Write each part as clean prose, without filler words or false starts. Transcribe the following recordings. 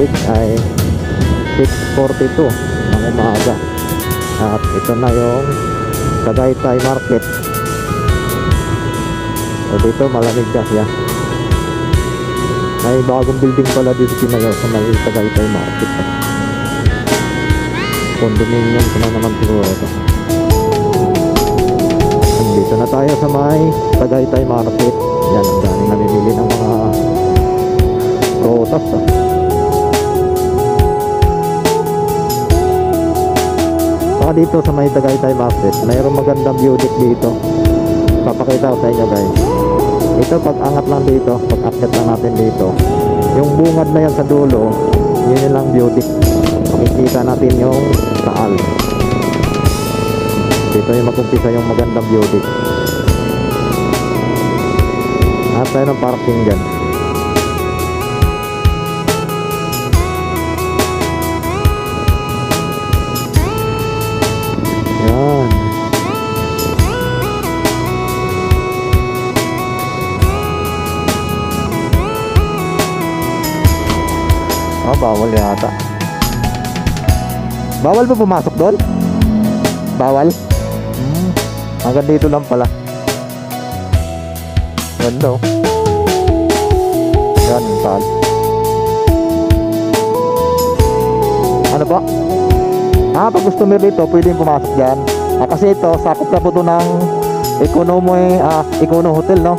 Market ay 6:42 ng umaga. At ito na yung Tagaytay Market. So dito malamig kasi ya. May bagong building pala dito tinayo sa may Tagaytay Market. Condominium na naman siguro ito. Dito na tayo sa may Tagaytay Market. Yan, ang daming namimili ng mga prutas. Saka dito sa may Tagaytay Market, mayroong magandang view deck dito. Papakita ko sa inyo guys. Ito pag angat lang dito, pag akyat lang natin dito, yung bungad na yan sa dulo, yun yung lang view deck. Makikita natin yung Taal. Dito yung magumpisa yung magandang view deck. At tayo ng parking dyan. Yan. Bawal yata. Bawal ba pumasok doon? Bawal? Hanggang dito lang pala. Ganda oh. Yan, Taal. Ano po? Pag customer dito, pwedeng pumasok dyan. Kasi ito, sakop na po ito ng Econo Hotel, no?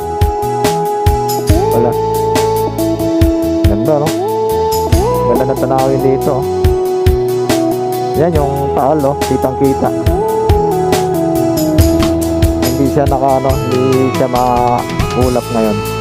Wala. Ganda, no? Ganda na tanawin dito. Yan yung Taal, no? Kitang kita. Hindi siya hindi siya maulap ngayon.